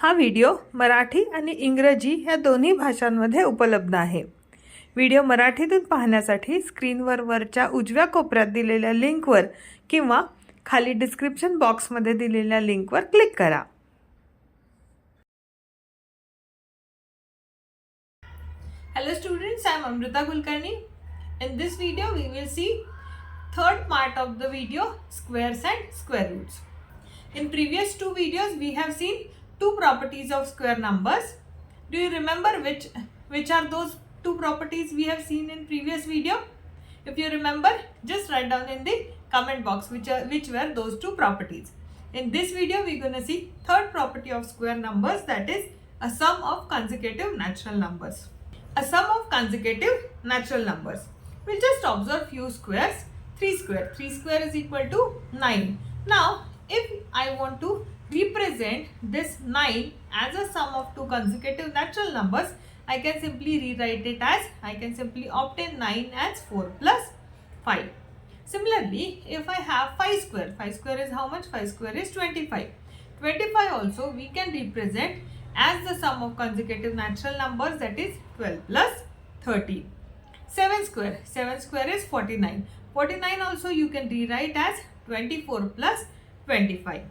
हा व्हिडिओ मराठी आणि इंग्रजी या दोन्ही भाषांमध्ये उपलब्ध आहे. व्हिडिओ मराठीतून पाहण्यासाठी स्क्रीनवर वरच्या उजव्या कोपऱ्यात दिलेल्या लिंकवर किंवा खाली डिस्क्रिप्शन बॉक्समध्ये दिलेल्या लिंकवर क्लिक करा. Hello students, I am Amrita Kulkarni. In this video we will see third part of the video, squares and square roots. In previous two videos we have seen two properties of square numbers. Do you remember which are those two properties we have seen in previous video? If you remember, just write down in the comment box which were those two properties. In this video we are going to see third property of square numbers, that is a sum of consecutive natural numbers. A sum of consecutive natural numbers. We'll just observe few squares. 3 square. 3 square is equal to 9. Now, if I want to represent this 9 as a sum of two consecutive natural numbers, I can simply rewrite it as, I can simply obtain 9 as 4 plus 5. Similarly, if I have 5 square, 5 square is how much? 5 square is 25. 25 also we can represent as the sum of consecutive natural numbers, that is 12 plus 13. 7 square is 49. 49 also you can rewrite as 24 plus 25.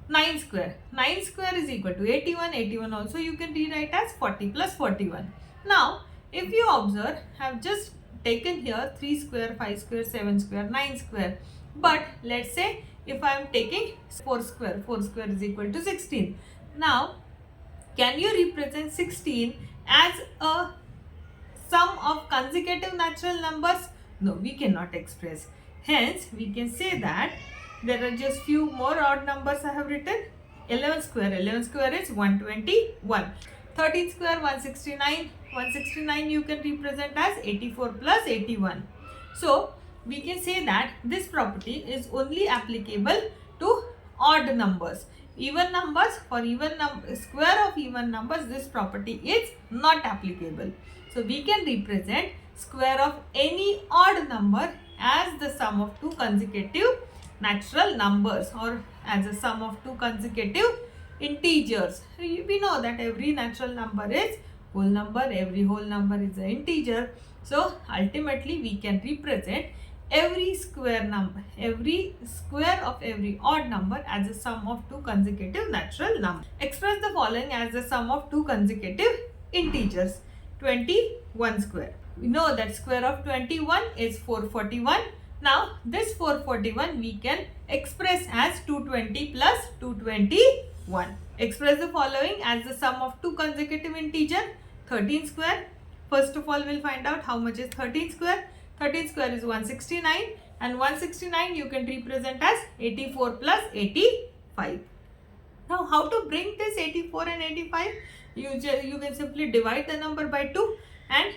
9 square is equal to 81. 81 also you can rewrite as 40 plus 41. Now, if you observe, I have just taken here 3 square, 5 square, 7 square, 9 square. But let's say if I am taking 4 square is equal to 16. Now, can you represent 16 as a sum of consecutive natural numbers? No, we cannot express. Hence, we can say that there are just few more odd numbers I have written. 11 square is 121. 13 square 169. 169 you can represent as 84 plus 81. So, we can say that this property is only applicable to odd numbers. Even numbers, for square of even numbers, this property is not applicable. So we can represent square of any odd number as the sum of two consecutive natural numbers, or as a sum of two consecutive integers. We know that every natural number is whole number, every whole number is an integer. So ultimately we can represent every square of every odd number as a sum of two consecutive natural numbers. Express the following as the sum of two consecutive integers. 21 square. We know that square of 21 is 441. Now this 441 we can express as 220 plus 221. Express the following as the sum of two consecutive integer. 13 square. First of all, we'll find out how much is 13 square. 13 square is 169, and 169 you can represent as 84 plus 85. Now, how to bring this 84 and 85? You can simply divide the number by 2, and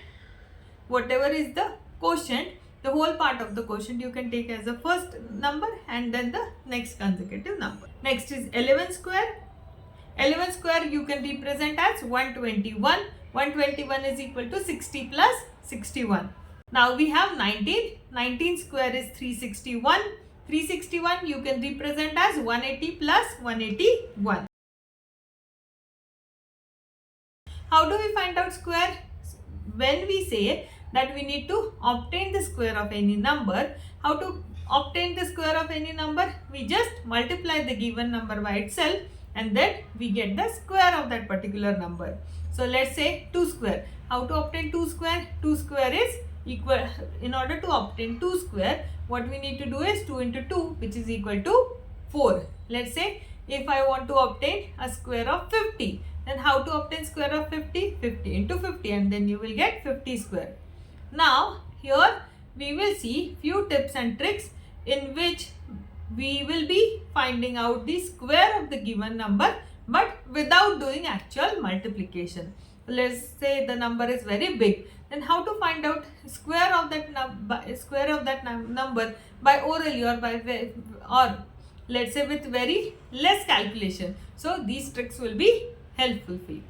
whatever is the quotient, the whole part of the quotient you can take as the first number and then the next consecutive number. Next is 11 square. 11 square you can represent as 121. 121 is equal to 60 plus 61. Now we have 19. 19 square is 361. 361 you can represent as 180 plus 181. How do we find out square? When we say that we need to obtain the square of any number, how to obtain the square of any number? We just multiply the given number by itself and then we get the square of that particular number. So let's say 2 square. How to obtain 2 square? 2 square is equal, in order to obtain 2 square, what we need to do is 2 into 2, which is equal to 4. Let's say if I want to obtain a square of 50, then how to obtain square of 50? 50 into 50, and then you will get 50 square. Now here we will see few tips and tricks in which we will be finding out the square of the given number, but without doing actual multiplication. Let's say the number is very big, then how to find out square of that number by orally, or let's say with very less calculation. So these tricks will be helpful for you.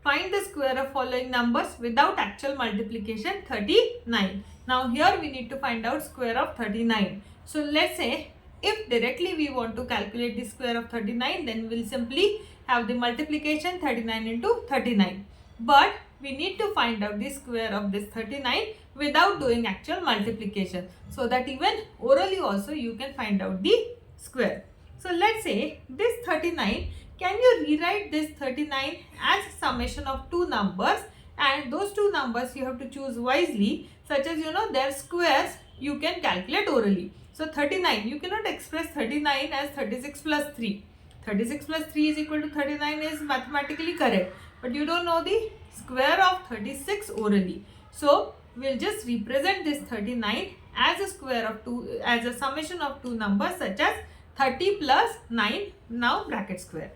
Find the square of following numbers without actual multiplication. 39. Now here we need to find out square of 39. So let's say if directly we want to calculate the square of 39, then we'll simply have the multiplication 39 into 39. But we need to find out the square of this 39 without doing actual multiplication, so that even orally also you can find out the square. So let's say this 39, can you rewrite this 39 as summation of two numbers, and those two numbers you have to choose wisely, such as their squares you can calculate orally. So 39, you cannot express 39 as 36 plus 3. 36 plus 3 is equal to 39 is mathematically correct, but you don't know the square of 36 orally. So we'll just represent this 39 as a square of two, as a summation of two numbers such as 30 plus 9, now bracket square.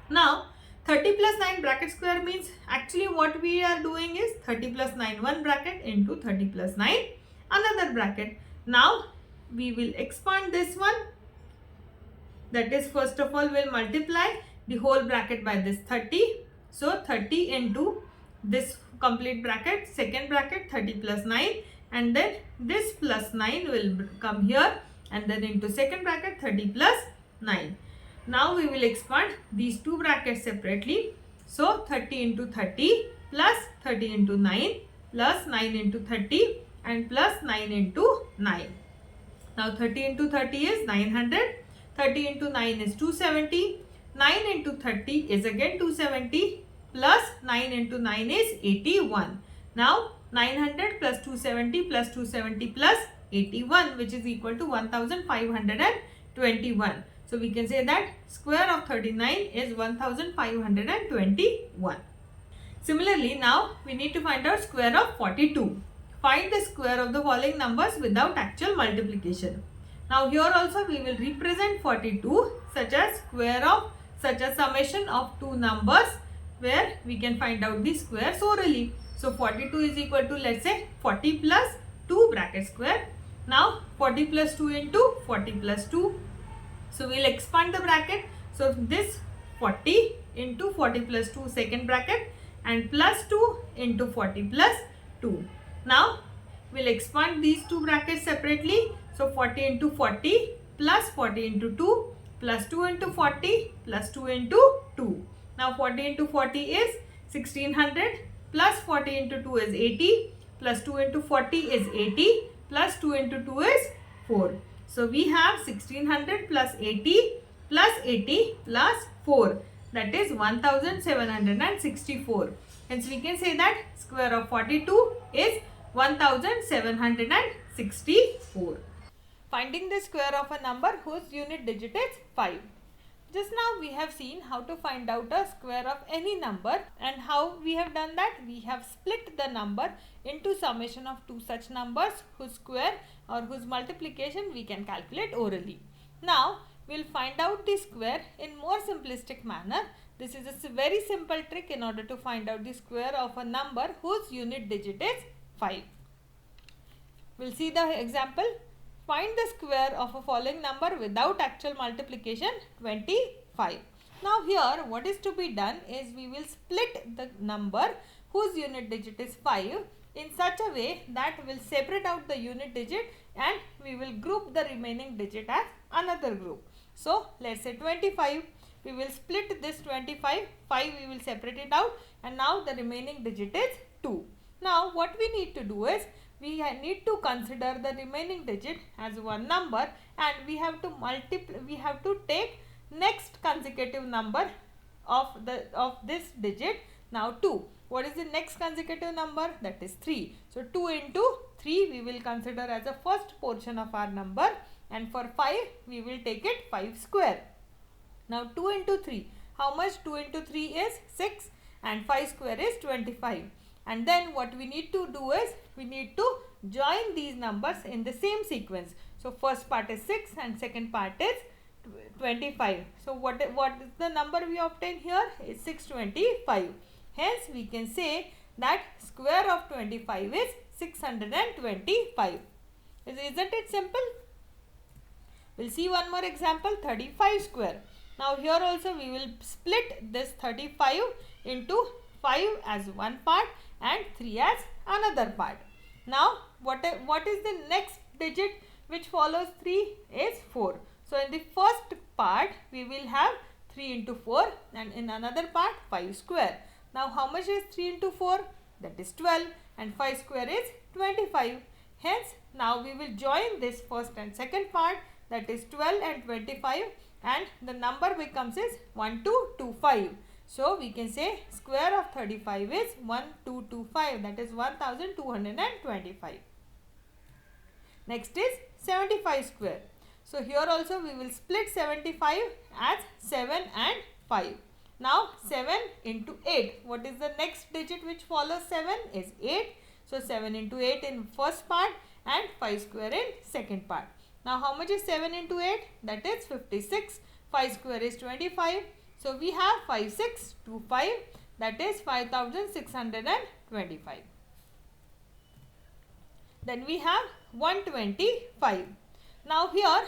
Now 30 plus 9 bracket square means actually what we are doing is 30 plus 9 one bracket into 30 plus 9 another bracket. Now we will expand this one, that is, first of all we'll multiply the whole bracket by this 30. So 30 into this complete bracket, second bracket 30 plus 9, and then this plus 9 will come here, and then into second bracket 30 plus 9. Now we will expand these two brackets separately. So 30 into 30 plus 30 into 9 plus 9 into 30 and plus 9 into 9. Now 30 into 30 is 900, 30 into 9 is 270, 9 into 30 is again 270, plus 9 into 9 is 81. Now 900 plus 270 plus 270 plus 81, which is equal to 1521. So we can say that square of 39 is 1521. Similarly, now we need to find out square of 42. Find the square of the following numbers without actual multiplication. Now here also we will represent 42 such as square of such a summation of two numbers where we can find out the squares orally. So 42 is equal to, let's say, 40 plus 2 bracket square. Now 40 plus 2 into 40 plus 2. So we will expand the bracket. So this 40 into 40 plus 2 second bracket and plus 2 into 40 plus 2. Now we will expand these two brackets separately. So 40 into 40 plus 40 into 2 plus 2 into 40 plus 2 into 2. Now 40 into 40 is 1600 plus 40 into 2 is 80 plus 2 into 40 is 80 plus 2 into 2 is 4. So we have 1600 plus 80 plus 80 plus 4, that is 1764. Hence we can say that square of 42 is 1764. Finding the square of a number whose unit digit is 5. Just now we have seen how to find out a square of any number, and how we have done that. We have split the number into summation of two such numbers whose square or whose multiplication we can calculate orally. Now we will find out the square in more simplistic manner. This is a very simple trick in order to find out the square of a number whose unit digit is 5. We will see the example. Find the square of a following number without actual multiplication, 25. Now here what is to be done is we will split the number whose unit digit is 5 in such a way that we will separate out the unit digit and we will group the remaining digit as another group. So let's say 25, we will split this 25, 5 we will separate it out, and now the remaining digit is 2. Now what we need to do is we need to consider the remaining digit as one number, and we have to take next consecutive number of this digit. Now 2. What is the next consecutive number? That is 3. So 2 into 3 we will consider as the first portion of our number, and for 5 we will take it 5 square. Now 2 into 3. How much? 2 into 3 is 6 and 5 square is 25. And then what we need to do is we need to join these numbers in the same sequence. So first part is 6 and second part is 25. So what is the number we obtain here? Is 625. Hence we can say that square of 25 is 625. Isn't it simple? We'll see one more example, 35 square. Now here also we will split this 35 into 5 as one part and 3 as another part. Now what is the next digit which follows 3 is 4. So in the first part we will have 3 into 4 and in another part 5 square. Now how much is 3 into 4? That is 12 and 5 square is 25. Hence now we will join this first and second part, that is 12 and 25, and the number becomes is 1225. So we can say square of 35 is 1225, that is 1225. Next is 75 square. So here also we will split 75 as 7 and 5. Now 7 into 8. What is the next digit which follows 7? Is 8. So 7 into 8 in first part and 5 square in second part. Now how much is 7 into 8? That is 56. 5 square is 25. So we have 5625, that is 5625. Then we have 125. Now here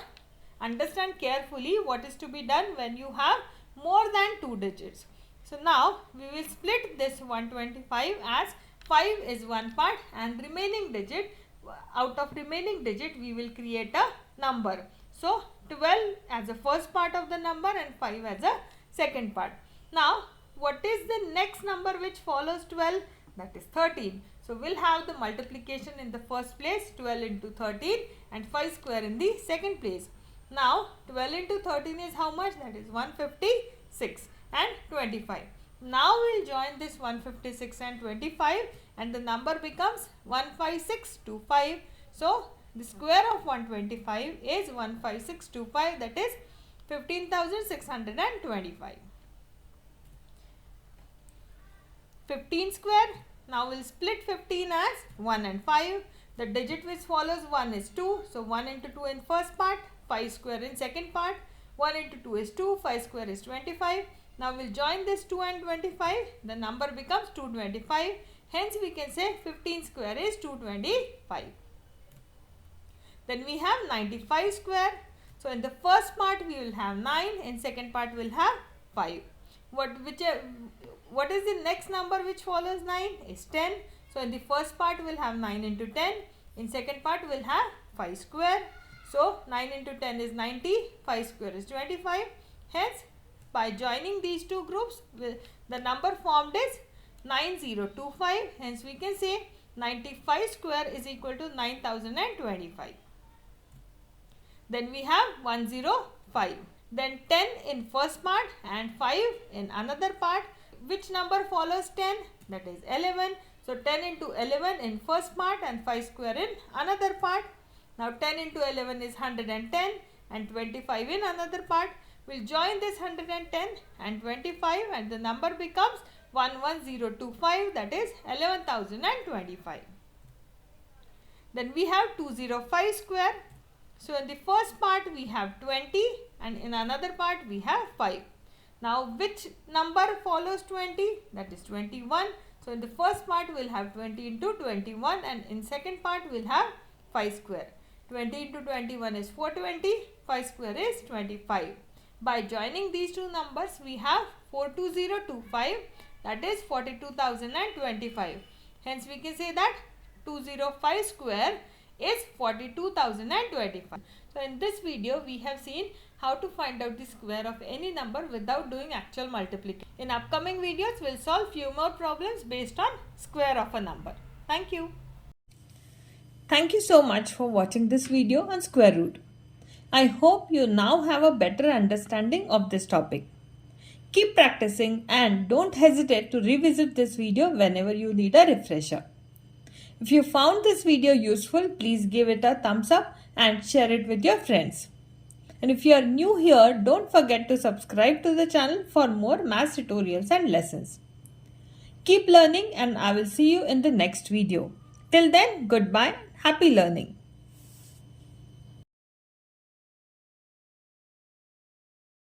understand carefully what is to be done when you have more than 2 digits. So now we will split this 125 as 5 is one part and remaining digit, out of remaining digit we will create a number. So 12 as the first part of the number and 5 as a second part. Now what is the next number which follows 12? That is 13. So we'll have the multiplication in the first place, 12 into 13 and 5 square in the second place. Now 12 into 13 is how much? That is 156 and 25. Now we'll join this 156 and 25 and the number becomes 15625. So the square of 125 is 15625, that is 15,625. 15 square. Now we'll split 15 as 1 and 5. The digit which follows 1 is 2. So 1 into 2 in first part, 5 square in second part. 1 into 2 is 2, 5 square is 25. Now we'll join this 2 and 25. The number becomes 225. Hence we can say 15 square is 225. Then we have 95 square. So in the first part we will have 9, in second part we will have 5. What is the next number which follows 9? Is 10. So in the first part we will have 9 into 10. In second part we will have 5 square. So 9 into 10 is 90. 5 square is 25. Hence by joining these two groups, the number formed is 9025. Hence we can say 95 square is equal to 9025. Then we have 105. Then 10 in first part and 5 in another part. Which number follows 10? That is 11. So 10 into 11 in first part and 5 square in another part. Now 10 into 11 is 110 and 25 in another part. We'll join this 110 and 25 and the number becomes 11025, that is 11,025. Then we have 205 square. So in the first part we have 20 and in another part we have 5. Now which number follows 20? That is 21. So in the first part we will have 20 into 21 and in second part we will have 5 square. 20 into 21 is 420, 5 square is 25. By joining these two numbers we have 42025, that is 42,025. Hence we can say that 205 square is 42,025. So in this video we have seen how to find out the square of any number without doing actual multiplication. In upcoming videos we'll solve few more problems based on square of a number. Thank you. Thank you so much for watching this video on square root. I hope you now have a better understanding of this topic. Keep practicing and don't hesitate to revisit this video whenever you need a refresher. If you found this video useful, please give it a thumbs up and share it with your friends. And if you are new here, don't forget to subscribe to the channel for more maths tutorials and lessons. Keep learning and I will see you in the next video. Till then, goodbye. Happy learning.